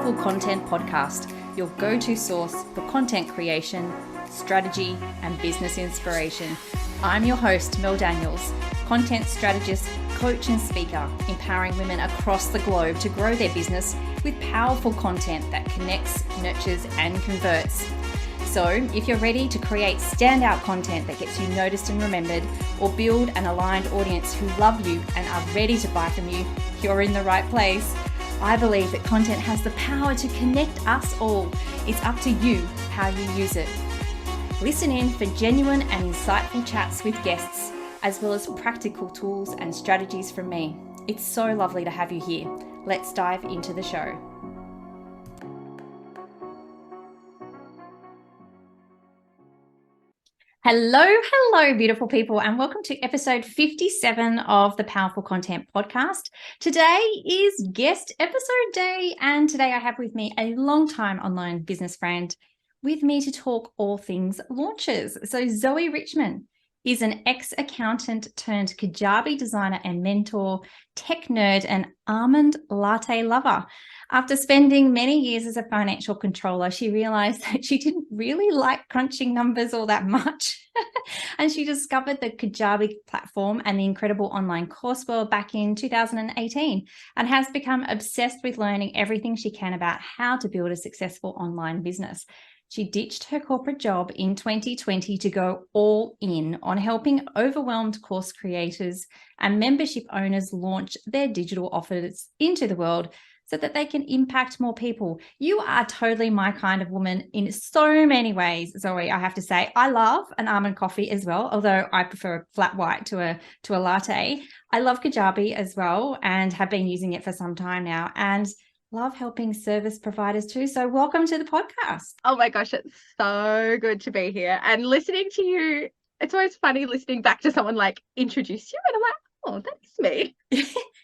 Powerful Content Podcast, your go-to source for content creation, strategy, and business inspiration. I'm your host, Mel Daniels, content strategist, coach and speaker, empowering women across the globe to grow their business with powerful content that connects, nurtures, and converts. So if you're ready to create standout content that gets you noticed and remembered, or build an aligned audience who love you and are ready to buy from you, you're in the right place. I believe that content has the power to connect us all. It's up to you how you use it. Listen in for genuine and insightful chats with guests, as well as practical tools and strategies from me. It's so lovely to have you here. Let's dive into the show. Hello, beautiful people, and welcome to episode 57 of the Powerful Content Podcast. Today is guest episode day, and today I have with me a long-time online business friend with me to talk all things launches. So Zoe Richmond is an ex-accountant turned Kajabi designer and mentor, tech nerd, and almond latte lover. After spending many years as a financial controller, she realized that she didn't really like crunching numbers all that much. And she discovered the Kajabi platform and the incredible online course world back in 2018 and has become obsessed with learning everything she can about how to build a successful online business. She ditched her corporate job in 2020 to go all in on helping overwhelmed course creators and membership owners launch their digital offers into the world so that they can impact more people. You are totally my kind of woman in so many ways, Zoe, I have to say. I love an almond coffee as well, although I prefer a flat white to a latte. I love Kajabi as well and have been using it for some time now, and love helping service providers too. So welcome to the podcast. Oh my gosh, it's so good to be here. And listening to you, it's always funny listening back to someone like introduce you and I'm like, oh, that's me.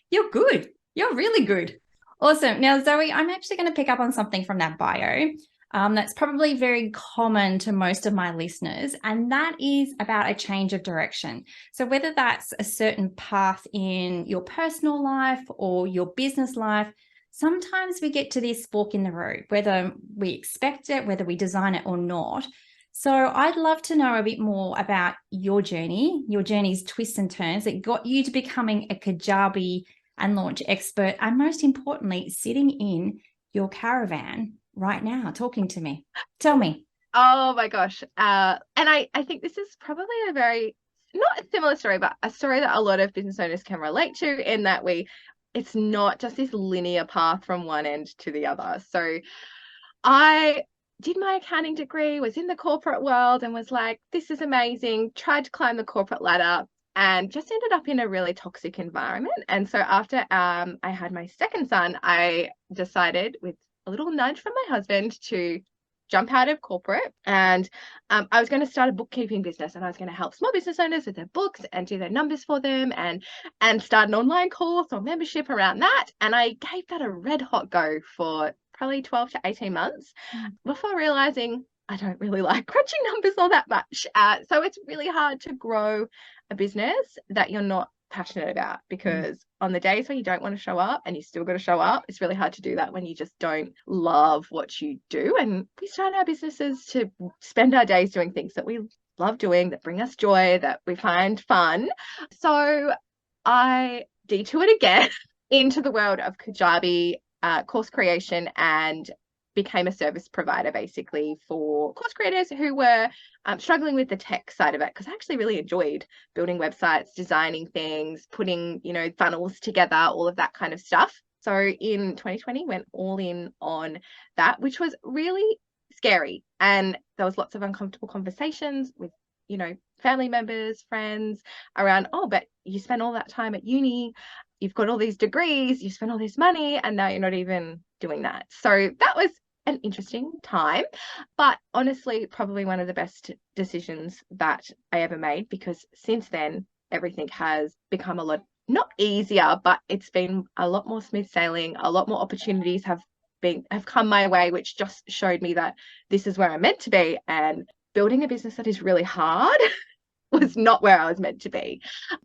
You're good. You're really good. Awesome. Now, Zoe, I'm actually going to pick up on something from that bio that's probably very common to most of my listeners, and that is about a change of direction. So whether that's a certain path in your personal life or your business life, sometimes we get to this fork in the road, whether we expect it, whether we design it or not. So I'd love to know a bit more about your journey's twists and turns that got you to becoming a Kajabi and launch expert, and most importantly, sitting in your caravan right now talking to me. Tell me. Oh my gosh. And I think this is probably a very, not a similar story, but a story that a lot of business owners can relate to, in that it's not just this linear path from one end to the other. So I did my accounting degree, was in the corporate world and was like, this is amazing, tried to climb the corporate ladder, and just ended up in a really toxic environment. And so after I had my second son, I decided, with a little nudge from my husband, to jump out of corporate. And I was going to start a bookkeeping business, and I was going to help small business owners with their books and do their numbers for them, and start an online course or membership around that. And I gave that a red hot go for probably 12 to 18 months before realizing I don't really like crunching numbers all that much. So it's really hard to grow a business that you're not passionate about, because on the days when you don't want to show up and you still got to show up, it's really hard to do that when you just don't love what you do. And we start our businesses to spend our days doing things that we love doing, that bring us joy, that we find fun. So I detoured again into the world of Kajabi course creation and became a service provider basically for course creators who were struggling with the tech side of it, because I actually really enjoyed building websites, designing things, putting, funnels together, all of that kind of stuff. So in 2020, went all in on that, which was really scary. And there was lots of uncomfortable conversations with, family members, friends around, oh, but you spent all that time at uni, you've got all these degrees, you spent all this money, and now you're not even doing that. So that was an interesting time, but honestly, probably one of the best decisions that I ever made, because since then, everything has become a lot, not easier, but it's been a lot more smooth sailing. A lot more opportunities have come my way, which just showed me that this is where I'm meant to be. And building a business that is really hard was not where I was meant to be.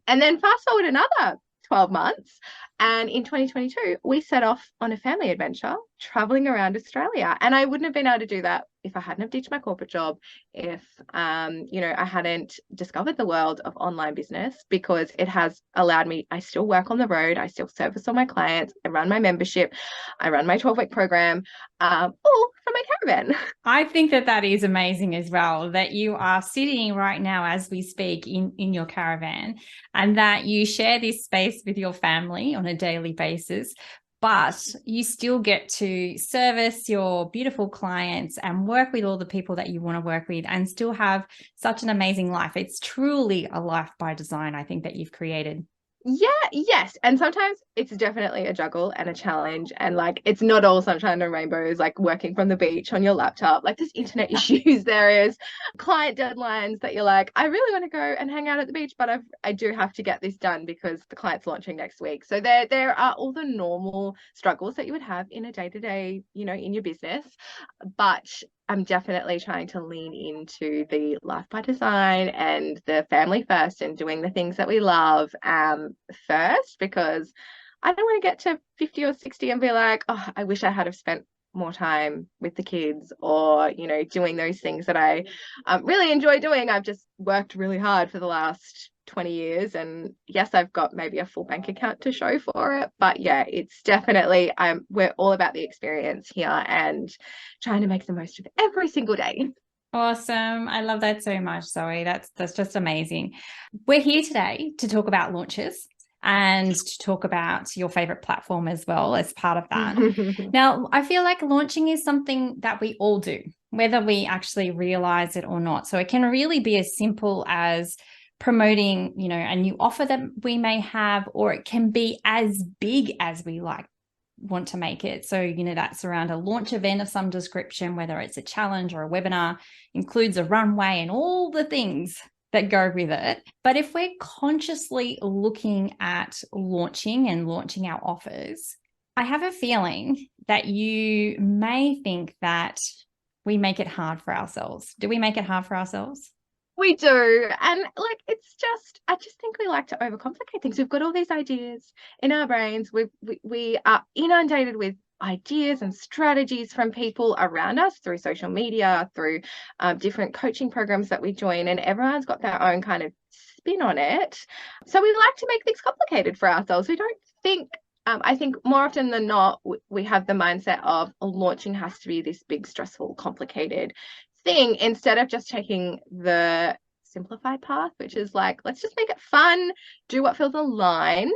And then fast forward another 12 months. And in 2022, we set off on a family adventure traveling around Australia. And I wouldn't have been able to do that if I hadn't have ditched my corporate job, if I hadn't discovered the world of online business, because it has allowed me, I still work on the road, I still service all my clients, I run my membership, I run my 12-week program, all from my caravan. I think that is amazing as well, that you are sitting right now as we speak in your caravan, and that you share this space with your family on a daily basis, but you still get to service your beautiful clients and work with all the people that you want to work with and still have such an amazing life. It's truly a life by design, I think, that you've created. Yeah, yes. And sometimes it's definitely a juggle and a challenge. And like, it's not all sunshine and rainbows, like working from the beach on your laptop. Like, there's internet issues, there is client deadlines that you're like, I really want to go and hang out at the beach, but I do have to get this done because the client's launching next week. So there are all the normal struggles that you would have in a day-to-day, in your business. But I'm definitely trying to lean into the life by design and the family first and doing the things that we love first, because I don't want to get to 50 or 60 and be like, oh, I wish I had have spent more time with the kids, or, doing those things that I really enjoy doing. I've just worked really hard for the last 20 years, and yes, I've got maybe a full bank account to show for it, but yeah, it's definitely we're all about the experience here and trying to make the most of every single day. Awesome. I love that so much, Zoe. That's just amazing. We're here today to talk about launches and to talk about your favorite platform as well as part of that. Now, I feel like launching is something that we all do, whether we actually realize it or not. So it can really be as simple as promoting, a new offer that we may have, or it can be as big as we want to make it. So, that's around a launch event of some description, whether it's a challenge or a webinar, includes a runway and all the things that go with it. But if we're consciously looking at launching our offers, I have a feeling that you may think that we make it hard for ourselves. Do we make it hard for ourselves? We do. And like, I just think we like to overcomplicate things. We've got all these ideas in our brains. We are inundated with ideas and strategies from people around us through social media, through different coaching programs that we join, and everyone's got their own kind of spin on it. So we like to make things complicated for ourselves. We don't think I think more often than not, we have the mindset of launching has to be this big, stressful, complicated thing, instead of just taking the simplified path, which is like, let's just make it fun, do what feels aligned,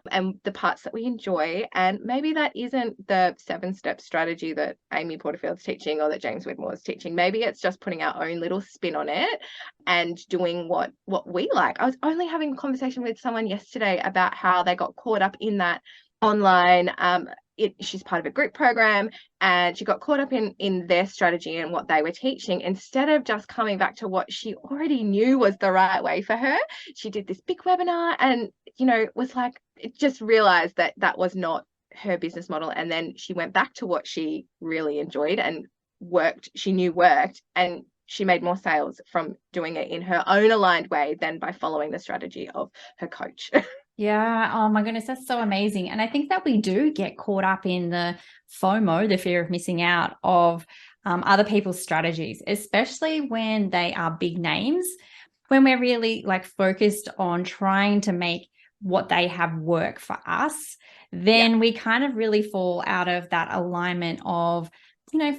and the parts that we enjoy. And maybe that isn't the 7-step strategy that Amy Porterfield's teaching or that James Whitmore's teaching. Maybe it's just putting our own little spin on it and doing what we like. I was only having a conversation with someone yesterday about how they got caught up in that online she's part of a group program, and she got caught up in their strategy and what they were teaching, instead of just coming back to what she already knew was the right way for her. She did this big webinar and was like, it just realized that was not her business model, and then she went back to what she really enjoyed and she knew worked, and she made more sales from doing it in her own aligned way than by following the strategy of her coach. Yeah. Oh my goodness. That's so amazing. And I think that we do get caught up in the FOMO, the fear of missing out of other people's strategies, especially when they are big names, when we're really focused on trying to make what they have work for us, then we kind of really fall out of that alignment of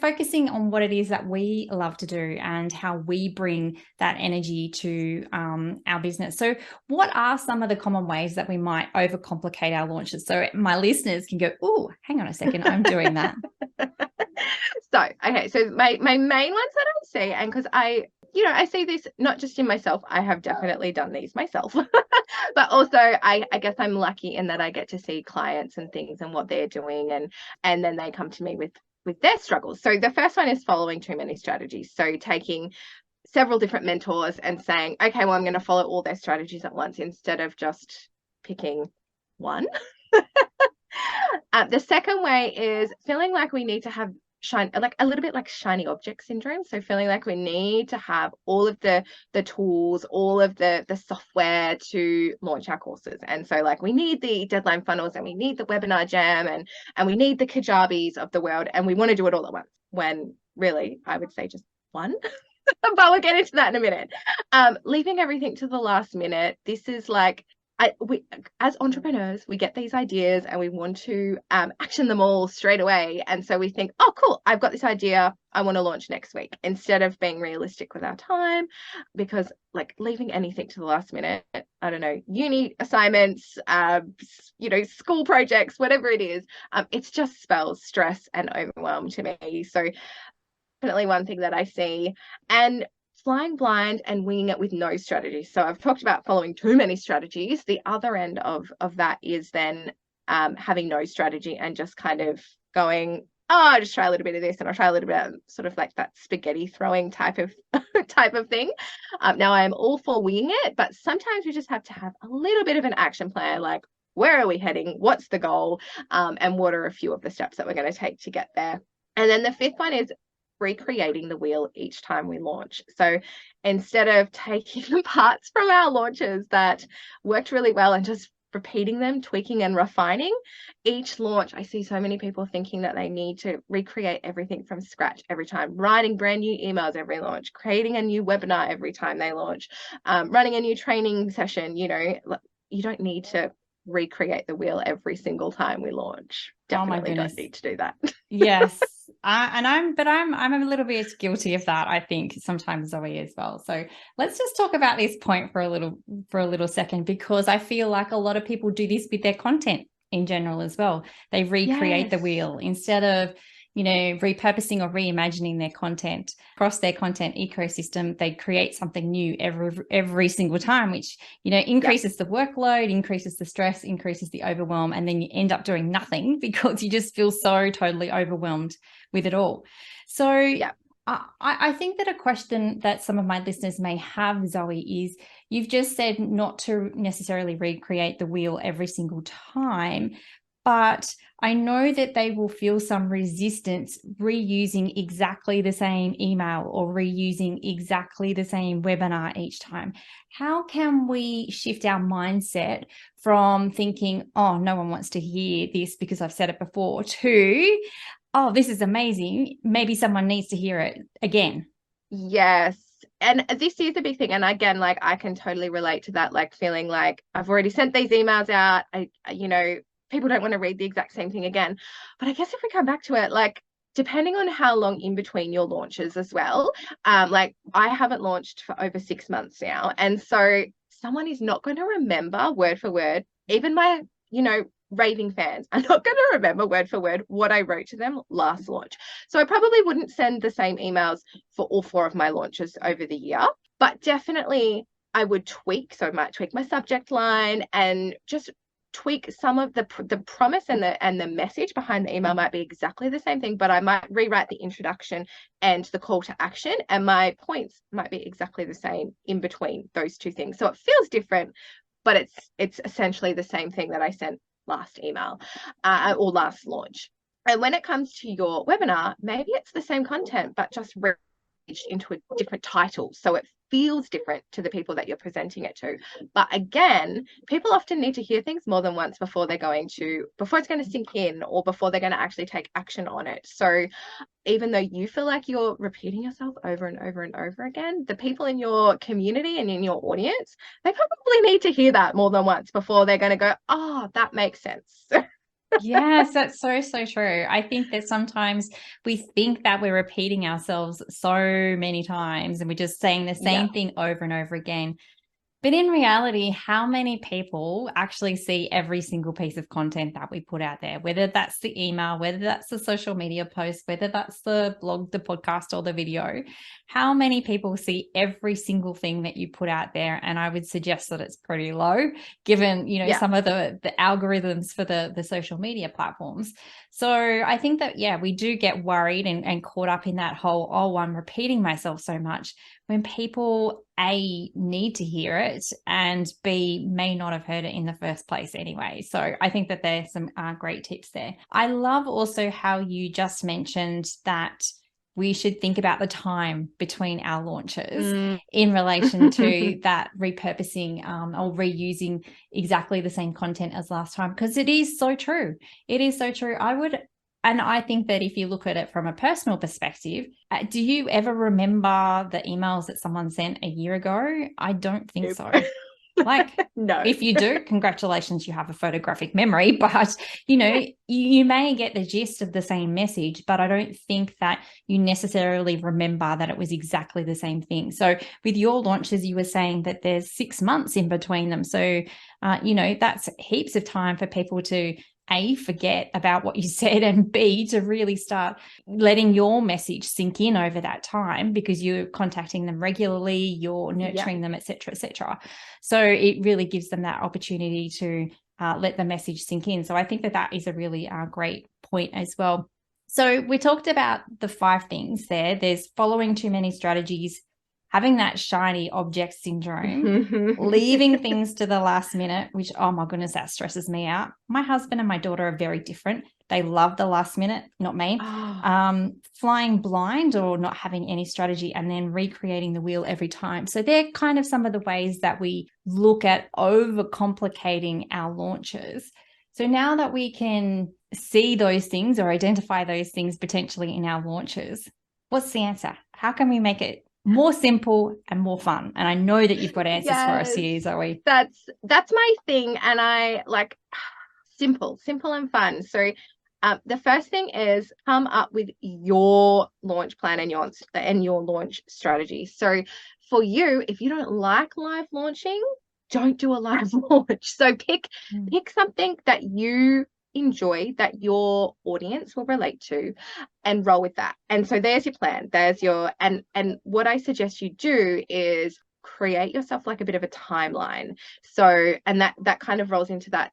focusing on what it is that we love to do and how we bring that energy to our business. So what are some of the common ways that we might overcomplicate our launches? So my listeners can go, oh, hang on a second, I'm doing that. So my main ones that I see, and because I see this not just in myself, I have definitely done these myself, but also I guess I'm lucky in that I get to see clients and things and what they're doing, and then they come to me with their struggles. So the first one is following too many strategies. So taking several different mentors and saying, okay, well, I'm going to follow all their strategies at once instead of just picking one. The second way is feeling like we need to have like a little bit like shiny object syndrome. So feeling like we need to have all of the tools, all of the software to launch our courses. And so like we need the deadline funnels, and we need the webinar jam, and we need the Kajabis of the world, and we want to do it all at once, when really I would say just one. But we'll get into that in a minute. Leaving everything to the last minute. This is like, we as entrepreneurs, we get these ideas and we want to action them all straight away. And so we think, oh, cool, I've got this idea, I want to launch next week, instead of being realistic with our time. Because like leaving anything to the last minute, I don't know, uni assignments, school projects, whatever it is, it just spells stress and overwhelm to me. So definitely one thing that I see. And flying blind and winging it with no strategy. So I've talked about following too many strategies. The other end of that is then having no strategy and just kind of going, oh, I'll just try a little bit of this, and I'll try a little bit of sort of like that spaghetti throwing type of thing. Now I'm all for winging it, but sometimes we just have to have a little bit of an action plan, like where are we heading? What's the goal? And what are a few of the steps that we're going to take to get there? And then the fifth one is recreating the wheel each time we launch. So instead of taking the parts from our launches that worked really well and just repeating them, tweaking and refining each launch, I see so many people thinking that they need to recreate everything from scratch every time, writing brand new emails every launch, creating a new webinar every time they launch, running a new training session. You don't need to recreate the wheel every single time we launch. Definitely don't need to do that. Yes. I'm a little bit guilty of that, I think, sometimes, Zoe, as well. So let's just talk about this point for a little second, because I feel like a lot of people do this with their content in general as well. They recreate the wheel instead of, repurposing or reimagining their content across their content ecosystem. They create something new every single time, which, increases the workload, increases the stress, increases the overwhelm, and then you end up doing nothing because you just feel so totally overwhelmed with it all. So I think that a question that some of my listeners may have, Zoe, is you've just said not to necessarily recreate the wheel every single time, but I know that they will feel some resistance reusing exactly the same email or reusing exactly the same webinar each time. How can we shift our mindset from thinking, oh, no one wants to hear this because I've said it before, to, oh, this is amazing, maybe someone needs to hear it again? Yes. And this is a big thing. And again, like I can totally relate to that, like feeling like I've already sent these emails out. People don't want to read the exact same thing again. But I guess if we come back to it, like depending on how long in between your launches as well, like I haven't launched for over 6 months now. And so someone is not going to remember word for word, even my, raving fans are not going to remember word for word what I wrote to them last launch. So I probably wouldn't send the same emails for all 4 of my launches over the year, but definitely I would tweak. So I might tweak my subject line and just tweak some of the promise and the message behind the email might be exactly the same thing, but I might rewrite the introduction and the call to action, and my points might be exactly the same in between those two things. So it feels different, but it's essentially the same thing that I sent last email or last launch. And when it comes to your webinar, maybe it's the same content, but just into a different title, so it feels different to the people that you're presenting it to. But again, people often need to hear things more than once before it's going to sink in, or before they're going to actually take action on it. So even though you feel like you're repeating yourself over and over and over again, the people in your community and in your audience, they probably need to hear that more than once before they're going to go, oh, that makes sense. Yes, that's so true. I think that sometimes we think that we're repeating ourselves so many times and we're just saying the same thing over and over again. But in reality, how many people actually see every single piece of content that we put out there, whether that's the email, whether that's the social media post, whether that's the blog, the podcast, or the video? How many people see every single thing that you put out there? And I would suggest that it's pretty low, given, some of the algorithms for the social media platforms. So I think that, we do get worried and caught up in that whole, I'm repeating myself so much. when people A, need to hear it, and B, may not have heard it in the first place anyway. So I think that there's some great tips there. I love also how you just mentioned that we should think about the time between our launches in relation to that repurposing or reusing exactly the same content as last time, because it is so true. It is so true. And I think that if you look at it from a personal perspective, do you ever remember the emails that someone sent a year ago? I don't think so. Like, no. If you do, congratulations, you have a photographic memory, but you may get the gist of the same message, but I don't think that you necessarily remember that it was exactly the same thing. So with your launches, you were saying that there's 6 months in between them. So, that's heaps of time for people to A, forget about what you said, and B, to really start letting your message sink in over that time, because you're contacting them regularly, you're nurturing them, et cetera, et cetera. So it really gives them that opportunity to let the message sink in. So I think that is a really great point as well. So we talked about the 5 things there. There's following too many strategies, having that shiny object syndrome, leaving things to the last minute, which, oh my goodness, that stresses me out. My husband and my daughter are very different. They love the last minute, not me. Flying blind or not having any strategy and then recreating the wheel every time. So they're kind of some of the ways that we look at overcomplicating our launches. So now that we can see those things or identify those things potentially in our launches, what's the answer? How can we make it more simple and more fun? And I know that you've got answers for us here, Zoe. That's my thing. And I like simple and fun. So the first thing is come up with your launch plan and your launch strategy. So for you, if you don't like live launching, don't do a live launch. So pick something that you enjoy, that your audience will relate to, and roll with that. And so there's your plan. There's your and what I suggest you do is create yourself like a bit of a timeline. So, and that kind of rolls into that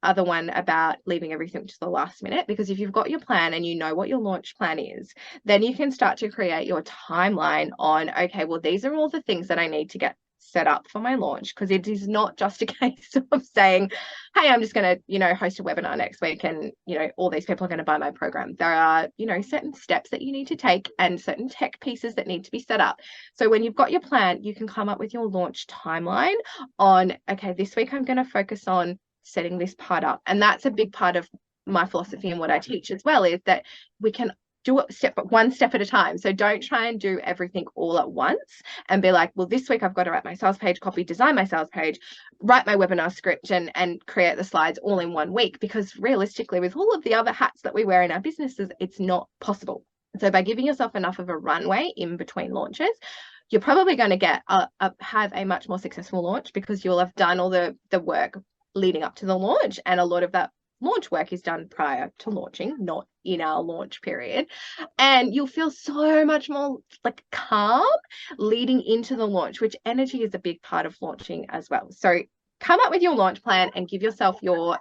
other one about leaving everything to the last minute, because if you've got your plan and you know what your launch plan is, then you can start to create your timeline on, okay, well, these are all the things that I need to get set up for my launch, because it is not just a case of saying, hey, I'm just going to, host a webinar next week and, all these people are going to buy my program. There are, certain steps that you need to take and certain tech pieces that need to be set up. So when you've got your plan, you can come up with your launch timeline on, okay, this week I'm going to focus on setting this part up. And that's a big part of my philosophy and what I teach as well, is that we can do it one step at a time. So don't try and do everything all at once and be like, well, this week I've got to write my sales page copy, design my sales page, write my webinar script and create the slides all in 1 week, because realistically, with all of the other hats that we wear in our businesses, it's not possible. So by giving yourself enough of a runway in between launches, you're probably going to have a much more successful launch, because you'll have done all the work leading up to the launch, and a lot of that launch work is done prior to launching, not in our launch period, and you'll feel so much more like calm leading into the launch, which energy is a big part of launching as well. So come up with your launch plan and give yourself your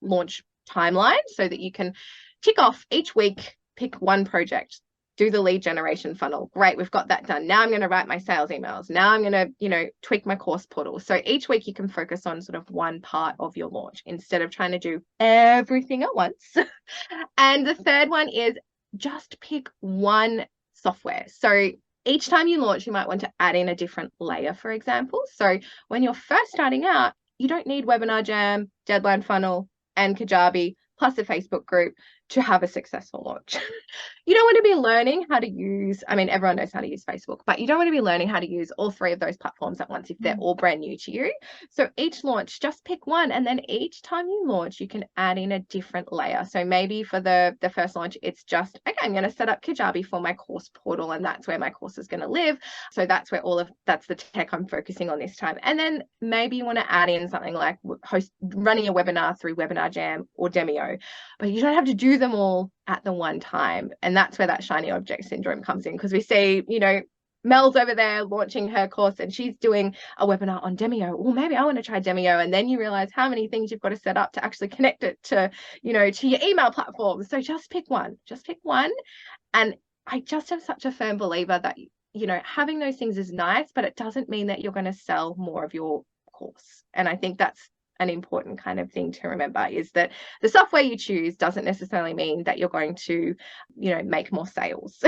launch timeline so that you can tick off each week, pick one project, do the lead generation funnel. Great, we've got that done. Now I'm going to write my sales emails. Now I'm going to, tweak my course portal. So each week you can focus on sort of one part of your launch instead of trying to do everything at once. And the third one is just pick one software. So each time you launch, you might want to add in a different layer, for example. So when you're first starting out, you don't need Webinar Jam, Deadline Funnel, and Kajabi, plus a Facebook group to have a successful launch. You don't want to be learning how to use, everyone knows how to use Facebook, but you don't want to be learning how to use all 3 of those platforms at once if they're all brand new to you. So each launch, just pick one, and then each time you launch, you can add in a different layer. So maybe for the first launch, it's just, okay, I'm going to set up Kajabi for my course portal, and that's where my course is going to live. So that's where that's the tech I'm focusing on this time. And then maybe you want to add in something like running a webinar through Webinar Jam or Demio, but you don't have to do them all at the one time. And that's where that shiny object syndrome comes in, because we see, Mel's over there launching her course and she's doing a webinar on Demio. Well, maybe I want to try Demio. And then you realize how many things you've got to set up to actually connect it to, to your email platform. So just pick one. And I just am such a firm believer that having those things is nice, but it doesn't mean that you're going to sell more of your course. And I think that's an important kind of thing to remember, is that the software you choose doesn't necessarily mean that you're going to, make more sales.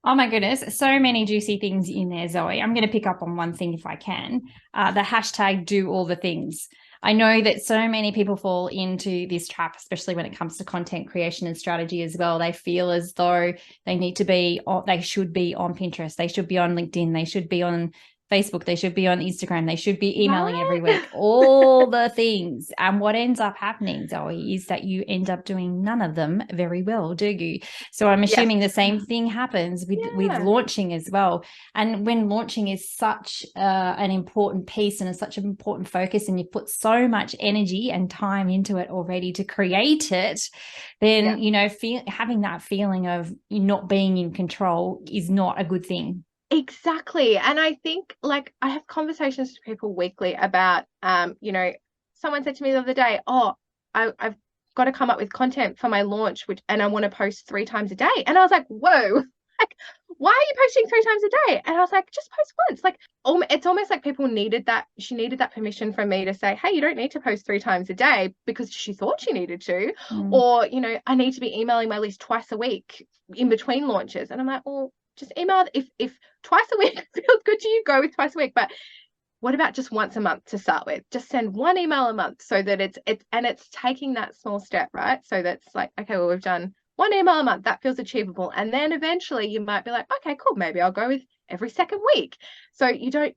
Oh my goodness, so many juicy things in there, Zoe. I'm going to pick up on one thing if I can. The hashtag do all the things. I know that so many people fall into this trap, especially when it comes to content creation and strategy as well. They feel as though they should be on Pinterest, they should be on LinkedIn, they should be on Facebook, they should be on Instagram, they should be emailing every week, all the things. And what ends up happening, Zoe, is that you end up doing none of them very well, do you? So I'm assuming the same thing happens with launching as well. And when launching is such an important piece and is such an important focus, and you put so much energy and time into it already to create it, then, having that feeling of not being in control is not a good thing. Exactly. And I think, like, I have conversations with people weekly about, someone said to me the other day, I've got to come up with content for my launch, and I want to post 3 times a day. And I was like, whoa, like, why are you posting 3 times a day? And I was like, just post once. Like, it's almost like she needed that permission from me to say, hey, you don't need to post 3 times a day, because she thought she needed to. Or, I need to be emailing my list twice a week in between launches. And I'm like, well, just email. If twice a week feels good to you, go with twice a week. But what about just once a month to start with? Just send 1 email a month, so that it's taking that small step, right? So that's like, okay, well, we've done 1 email a month. That feels achievable. And then eventually you might be like, okay, cool, maybe I'll go with every second week. So you don't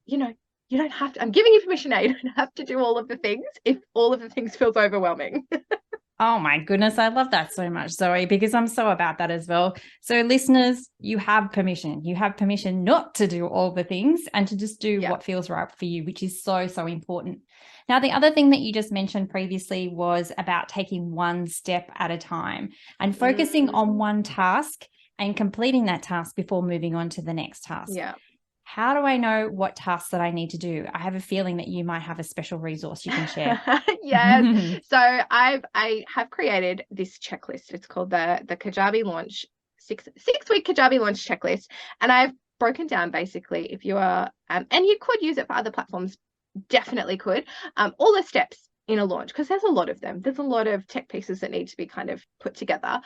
have to, I'm giving you permission now, you don't have to do all of the things if all of the things feels overwhelming. Oh my goodness, I love that so much, Zoe, because I'm so about that as well. So listeners, you have permission. You have permission not to do all the things and to just do what feels right for you, which is so, so important. Now, the other thing that you just mentioned previously was about taking one step at a time and focusing on one task and completing that task before moving on to the next task. Yeah. How do I know what tasks that I need to do? I have a feeling that you might have a special resource you can share. Yes. So I have created this checklist. It's called the Kajabi launch, 6-week Kajabi launch checklist. And I've broken down, basically, if you are, and you could use it for other platforms, definitely could, all the steps in a launch, because there's a lot of them. There's a lot of tech pieces that need to be kind of put together.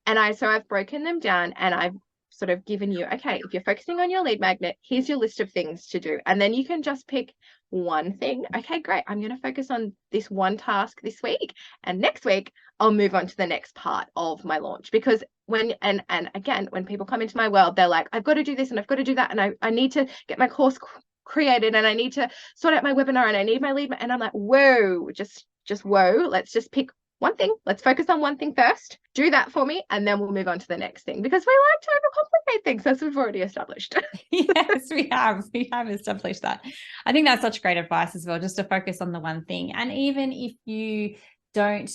And I've broken them down, and I've sort of given you, okay, if you're focusing on your lead magnet, here's your list of things to do. And then you can just pick one thing. Okay, great. I'm going to focus on this one task this week. And next week, I'll move on to the next part of my launch. Because and again, when people come into my world, they're like, I've got to do this and I've got to do that. And I need to get my course created, and I need to sort out my webinar, and I need my lead. And I'm like, whoa, just whoa. Let's just pick one thing. Let's focus on one thing first. Do that for me, and then we'll move on to the next thing, because we like to overcomplicate things, as we've already established. Yes, we have. We have established that. I think that's such great advice as well, just to focus on the one thing. And even if you don't,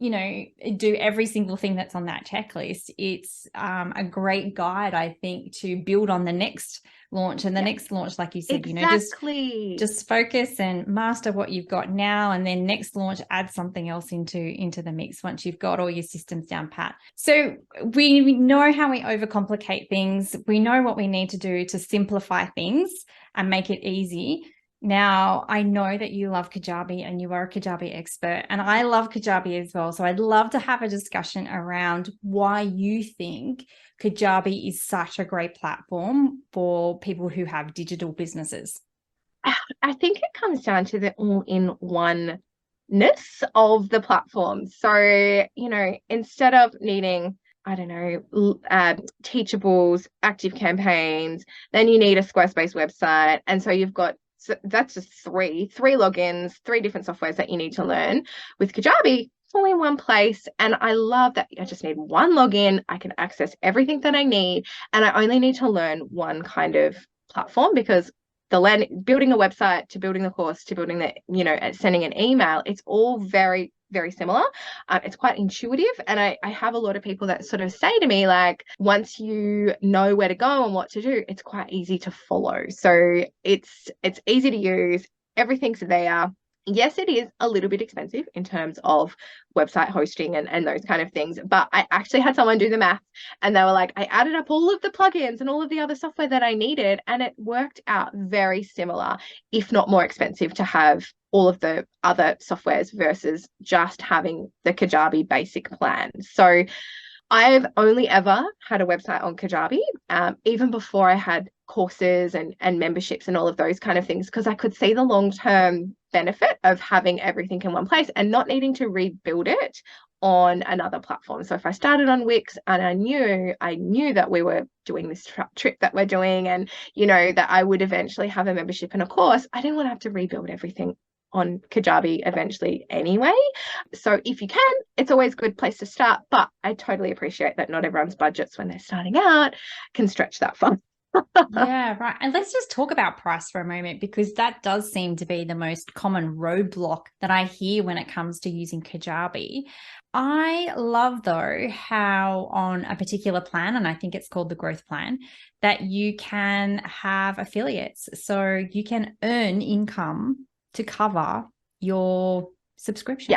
do every single thing that's on that checklist, it's a great guide, I think, to build on the next launch and the next launch, like you said. Exactly. Just focus and master what you've got now, and then next launch, add something else into the mix once you've got all your systems down pat. So we know how we overcomplicate things. We know what we need to do to simplify things and make it easy. Now, I know that you love Kajabi and you are a Kajabi expert, and I love Kajabi as well. So I'd love to have a discussion around why you think Kajabi is such a great platform for people who have digital businesses. I think it comes down to the all-in-one-ness of the platform. So, instead of needing, I don't know, Teachables, Active Campaigns, then you need a Squarespace website. And so so that's just three logins, 3 different softwares that you need to learn. With Kajabi, it's all in one place. And I love that I just need one login. I can access everything that I need, and I only need to learn one kind of platform, because building a website to building the course to building the, sending an email, it's all very, very similar. It's quite intuitive. And I have a lot of people that sort of say to me, like, once you know where to go and what to do, it's quite easy to follow. So it's easy to use. Everything's there. Yes, it is a little bit expensive in terms of website hosting and those kind of things. But I actually had someone do the math and they were like, I added up all of the plugins and all of the other software that I needed, and it worked out very similar, if not more expensive, to have all of the other softwares versus just having the Kajabi basic plan. So I've only ever had a website on Kajabi, even before I had courses and memberships and all of those kind of things, because I could see the long-term benefit of having everything in one place and not needing to rebuild it on another platform. So if I started on Wix and I knew that we were doing this trip that we're doing, and that I would eventually have a membership and a course, I didn't want to have to rebuild everything on Kajabi eventually anyway. So if you can, it's always a good place to start. But I totally appreciate that not everyone's budgets when they're starting out can stretch that far. Yeah, right. And let's just talk about price for a moment, because that does seem to be the most common roadblock that I hear when it comes to using Kajabi. I love, though, how on a particular plan, and I think it's called the growth plan, that you can have affiliates. So you can earn income to cover your subscription.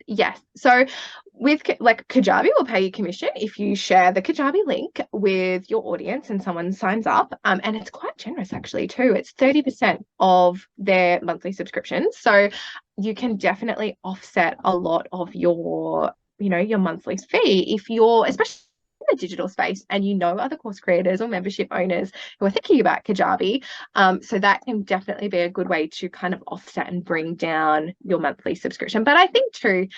Yes. So with Kajabi will pay you commission if you share the Kajabi link with your audience and someone signs up. And it's quite generous actually too. It's 30% of their monthly subscription. So you can definitely offset a lot of your monthly fee if you're, especially in the digital space, and other course creators or membership owners who are thinking about Kajabi. So that can definitely be a good way to kind of offset and bring down your monthly subscription. But I think too,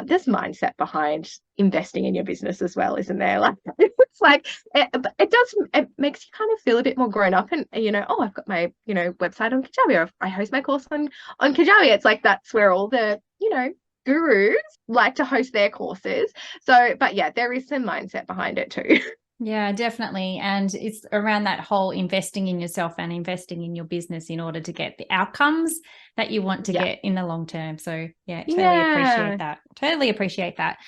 there's mindset behind investing in your business as well, isn't there? Like it's like it makes you kind of feel a bit more grown up, and oh, I've got my website on Kajabi, or I host my course on Kajabi. It's like that's where all the gurus like to host their courses. So, but yeah, there is some mindset behind it too. Yeah, definitely. And it's around that whole investing in yourself and investing in your business in order to get the outcomes that you want to get in the long term. So yeah, appreciate that. Totally appreciate that.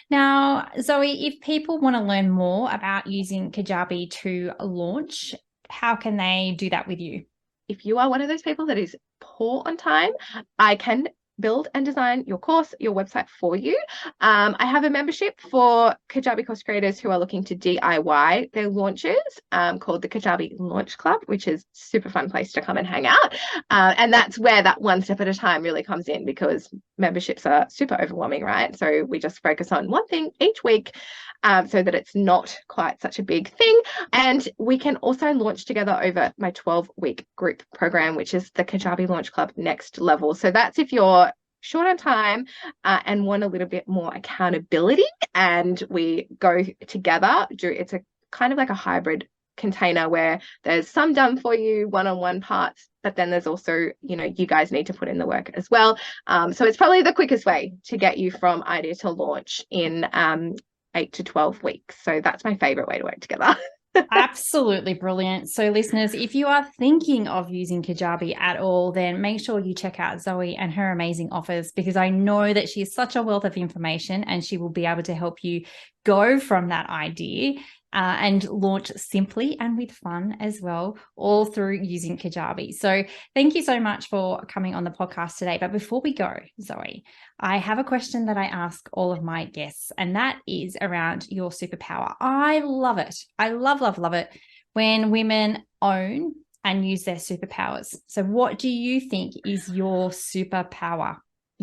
Now, Zoe, if people want to learn more about using Kajabi to launch, how can they do that with you? If you are one of those people that is poor on time, I can build and design your course, your website for you. I have a membership for Kajabi course creators who are looking to DIY their launches, called the Kajabi Launch Club, which is a super fun place to come and hang out. And that's where that one step at a time really comes in, because memberships are super overwhelming, right? So we just focus on one thing each week, so that it's not quite such a big thing. And we can also launch together over my 12-week group program, which is the Kajabi Launch Club Next Level. So that's if you're short on time and want a little bit more accountability, and we go together. It's a kind of like a hybrid container where there's some done for you one-on-one parts, but then there's also you guys need to put in the work as well. So it's probably the quickest way to get you from idea to launch in 8 to 12 weeks. So that's my favorite way to work together. Absolutely brilliant. So listeners, if you are thinking of using Kajabi at all, then make sure you check out Zoe and her amazing offers, because I know that she is such a wealth of information and she will be able to help you go from that idea and launch simply and with fun as well, all through using Kajabi. So thank you so much for coming on the podcast today. But before we go, Zoe, I have a question that I ask all of my guests, and that is around your superpower. I love it. I love it when women own and use their superpowers. So what do you think is your superpower?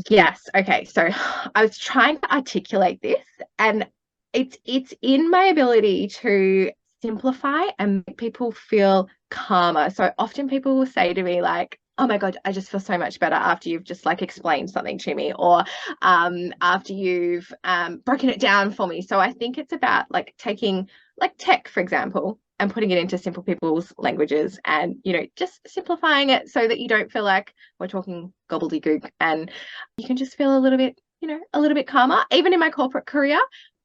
Yes. Okay. So I was trying to articulate this, and it's in my ability to simplify and make people feel calmer. So often people will say to me like, oh my God, I just feel so much better after you've just explained something to me, or after you've broken it down for me. So I think it's about taking tech, for example, and putting it into simple people's languages, and just simplifying it so that you don't feel like we're talking gobbledygook, and you can just feel a little bit calmer. Even in my corporate career,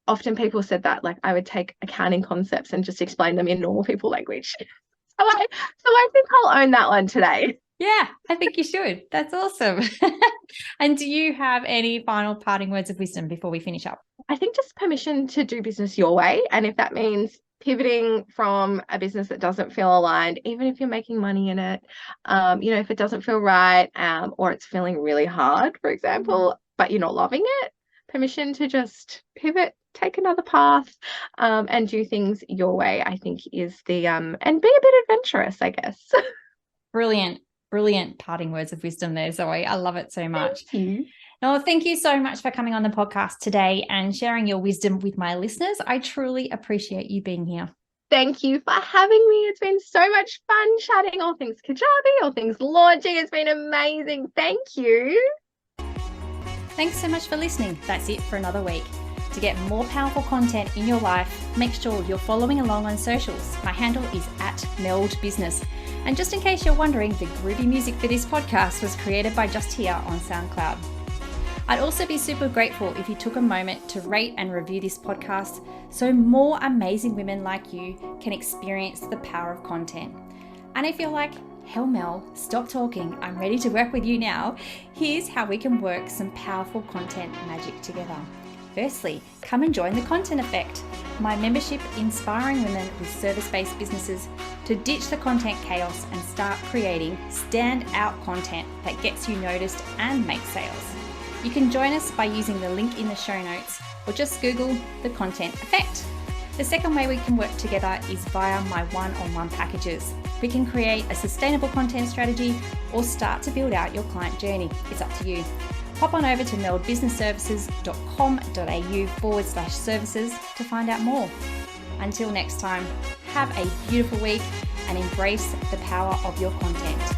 often people said that I would take accounting concepts and just explain them in normal people language. So I think I'll own that one today. Yeah, I think you should. That's awesome. And do you have any final parting words of wisdom before we finish up? I think just permission to do business your way. And if that means pivoting from a business that doesn't feel aligned, even if you're making money in it, if it doesn't feel right, or it's feeling really hard, for example, but you're not loving it, permission to just pivot, take another path, and do things your way, I think is the, and be a bit adventurous, I guess. Brilliant, brilliant parting words of wisdom there, Zoe. I love it so much. Thank you. No, thank you so much for coming on the podcast today and sharing your wisdom with my listeners. I truly appreciate you being here. Thank you for having me. It's been so much fun chatting all things Kajabi, all things launching. It's been amazing. Thank you. Thanks so much for listening. That's it for another week. To get more powerful content in your life, make sure you're following along on socials. My handle is @meldbusiness. And just in case you're wondering, the groovy music for this podcast was created by Just Here on SoundCloud. I'd also be super grateful if you took a moment to rate and review this podcast so more amazing women like you can experience the power of content. And if you're like, hell Mel, stop talking, I'm ready to work with you now, here's how we can work some powerful content magic together. Firstly, come and join the Content Effect, my membership inspiring women with service-based businesses to ditch the content chaos and start creating stand-out content that gets you noticed and makes sales. You can join us by using the link in the show notes or just Google the Content Effect. The second way we can work together is via my one-on-one packages. We can create a sustainable content strategy or start to build out your client journey. It's up to you. Pop on over to meldbusinessservices.com.au/services to find out more. Until next time, have a beautiful week and embrace the power of your content.